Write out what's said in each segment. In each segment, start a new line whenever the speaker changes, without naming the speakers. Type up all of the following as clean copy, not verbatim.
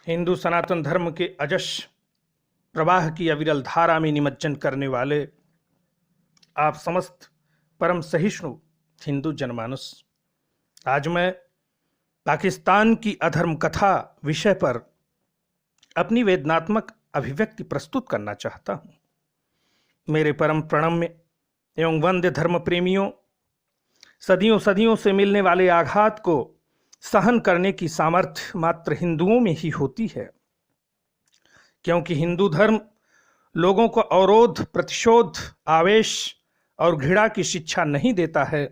हिंदू सनातन धर्म के अजस्र प्रवाह की अविरल धारा में निमज्जन करने वाले आप समस्त परम सहिष्णु हिंदू जनमानस, आज मैं पाकिस्तान की अधर्म कथा विषय पर अपनी वेदनात्मक अभिव्यक्ति प्रस्तुत करना चाहता हूँ। मेरे परम प्रणम्य एवं वंद्य धर्म प्रेमियों, सदियों सदियों से मिलने वाले आघात को सहन करने की सामर्थ्य मात्र हिंदुओं में ही होती है, क्योंकि हिंदू धर्म लोगों को अवरोध, प्रतिशोध, आवेश और घृणा की शिक्षा नहीं देता है,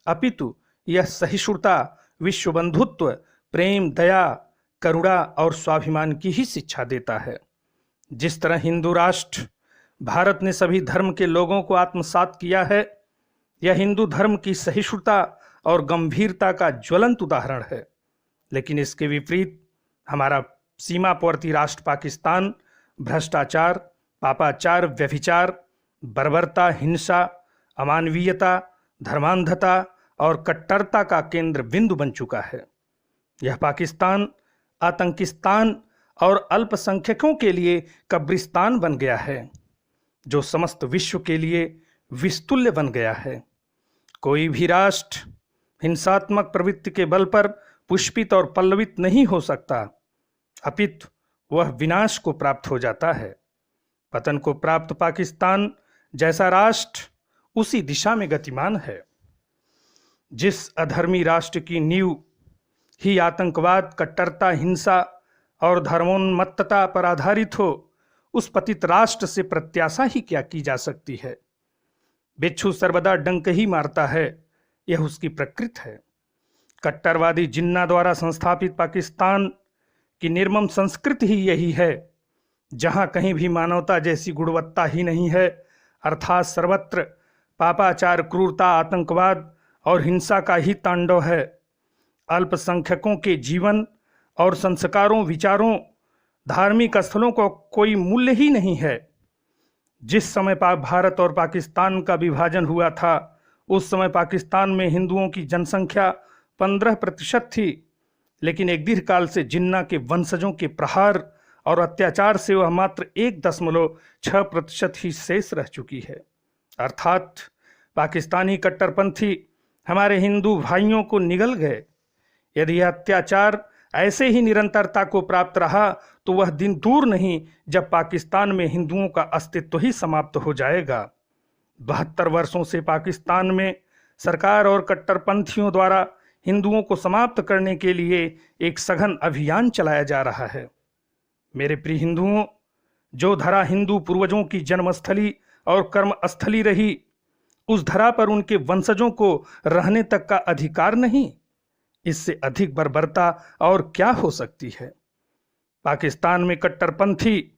अपितु यह सहिष्णुता, विश्व बंधुत्व, प्रेम, दया, करुणा और स्वाभिमान की ही शिक्षा देता है। जिस तरह हिंदू राष्ट्र भारत ने सभी धर्म के लोगों को आत्मसात किया है, यह हिंदू धर्म की सहिष्णुता और गंभीरता का ज्वलंत उदाहरण है। लेकिन इसके विपरीत हमारा सीमावर्ती राष्ट्र पाकिस्तान भ्रष्टाचार, पापाचार, व्यभिचार, बर्बरता, हिंसा, अमानवीयता, धर्मांधता और कट्टरता का केंद्र बिंदु बन चुका है। यह पाकिस्तान आतंकिस्तान और अल्पसंख्यकों के लिए कब्रिस्तान बन गया है, जो समस्त विश्व के लिए विस्तुल्य बन गया है। कोई भी राष्ट्र हिंसात्मक प्रवृत्ति के बल पर पुष्पित और पल्लवित नहीं हो सकता, अपितु वह विनाश को प्राप्त हो जाता है। पतन को प्राप्त पाकिस्तान जैसा राष्ट्र उसी दिशा में गतिमान है। जिस अधर्मी राष्ट्र की नींव ही आतंकवाद, कट्टरता, हिंसा और धर्मोन्मत्तता पर आधारित हो, उस पतित राष्ट्र से प्रत्याशा ही क्या की जा सकती है। बिच्छू सर्वदा डंक ही मारता है, यह उसकी प्रकृति है। कट्टरवादी जिन्ना द्वारा संस्थापित पाकिस्तान की निर्मम संस्कृति ही यही है, जहां कहीं भी मानवता जैसी गुणवत्ता ही नहीं है, अर्थात सर्वत्र पापाचार, क्रूरता, आतंकवाद और हिंसा का ही तांडव है। अल्पसंख्यकों के जीवन और संस्कारों, विचारों, धार्मिक स्थलों को कोई मूल्य ही नहीं है। जिस समय भारत और पाकिस्तान का विभाजन हुआ था, उस समय पाकिस्तान में हिंदुओं की जनसंख्या 15% थी, लेकिन एक दीर्घकाल से जिन्ना के वंशजों के प्रहार और अत्याचार से वह मात्र 1.6% ही शेष रह चुकी है। अर्थात पाकिस्तानी कट्टरपंथी हमारे हिंदू भाइयों को निगल गए। यदि यह अत्याचार ऐसे ही निरंतरता को प्राप्त रहा तो वह दिन दूर नहीं जब पाकिस्तान में हिंदुओं का अस्तित्व ही समाप्त हो जाएगा। 72 वर्षों से पाकिस्तान में सरकार और कट्टरपंथियों द्वारा हिंदुओं को समाप्त करने के लिए एक सघन अभियान चलाया जा रहा है। मेरे प्रिय हिंदुओं, जो धरा हिंदू पूर्वजों की जन्मस्थली और कर्मस्थली रही, उस धरा पर उनके वंशजों को रहने तक का अधिकार नहीं। इससे अधिक बर्बरता और क्या हो सकती है। पाकिस्तान में कट्टरपंथी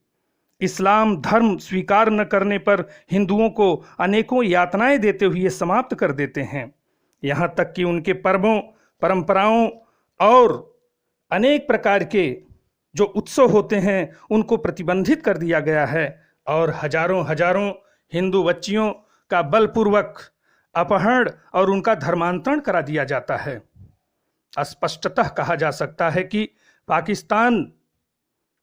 इस्लाम धर्म स्वीकार न करने पर हिंदुओं को अनेकों यातनाएं देते हुए समाप्त कर देते हैं। यहाँ तक कि उनके पर्वों, परंपराओं और अनेक प्रकार के जो उत्सव होते हैं उनको प्रतिबंधित कर दिया गया है और हजारों हजारों हिंदू बच्चियों का बलपूर्वक अपहरण और उनका धर्मांतरण करा दिया जाता है। स्पष्टतः कहा जा सकता है कि पाकिस्तान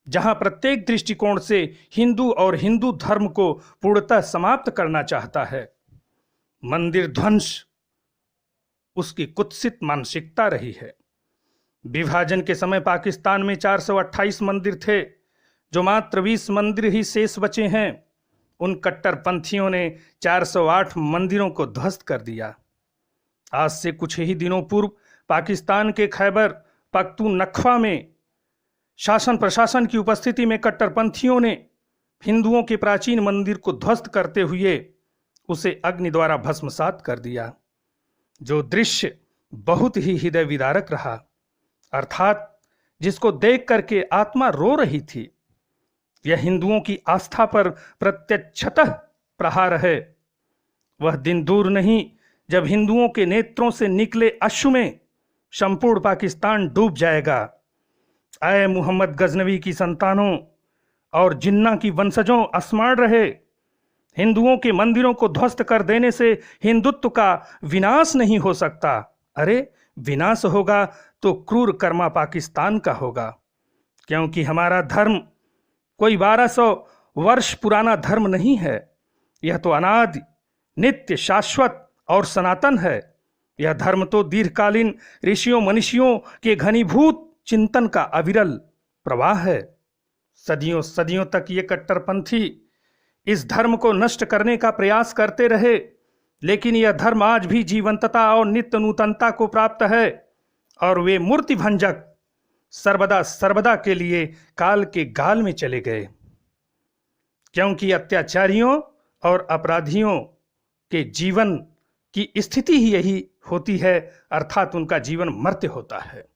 जहां प्रत्येक दृष्टिकोण से हिंदू और हिंदू धर्म को पूर्णतः समाप्त करना चाहता है, मंदिर ध्वंस उसकी कुत्सित मानसिकता रही है। विभाजन के समय पाकिस्तान में 428 मंदिर थे, जो मात्र 20 मंदिर ही शेष बचे हैं। उन कट्टरपंथियों ने 408 मंदिरों को ध्वस्त कर दिया। आज से कुछ ही दिनों पूर्व पाकिस्तान के खैबर पख्तूनख्वा में शासन प्रशासन की उपस्थिति में कट्टरपंथियों ने हिंदुओं के प्राचीन मंदिर को ध्वस्त करते हुए उसे अग्नि द्वारा भस्मसात कर दिया, जो दृश्य बहुत ही हृदय विदारक रहा, अर्थात जिसको देख करके आत्मा रो रही थी। यह हिंदुओं की आस्था पर प्रत्यक्षतः प्रहार है। वह दिन दूर नहीं जब हिंदुओं के नेत्रों से निकले अश्रु में संपूर्ण पाकिस्तान डूब जाएगा। आए मोहम्मद गजनवी की संतानों और जिन्ना की वंशजों, स्मरण रहे, हिंदुओं के मंदिरों को ध्वस्त कर देने से हिंदुत्व का विनाश नहीं हो सकता। अरे विनाश होगा तो क्रूर कर्मा पाकिस्तान का होगा, क्योंकि हमारा धर्म कोई 1200 वर्ष पुराना धर्म नहीं है। यह तो अनादि, नित्य, शाश्वत और सनातन है। यह धर्म तो दीर्घकालीन ऋषियों मनीषियों के घनीभूत चिंतन का अविरल प्रवाह है। सदियों सदियों तक ये कट्टरपंथी इस धर्म को नष्ट करने का प्रयास करते रहे, लेकिन यह धर्म आज भी जीवंतता और नित्य नूतनता को प्राप्त है, और वे मूर्ति भंजक सर्वदा सर्वदा के लिए काल के गाल में चले गए। क्योंकि अत्याचारियों और अपराधियों के जीवन की स्थिति ही यही होती है, अर्थात उनका जीवन मर्त्य होता है।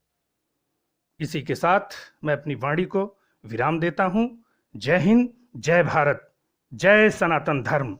इसी के साथ मैं अपनी वाणी को विराम देता हूं। जय हिंद, जय भारत, जय सनातन धर्म।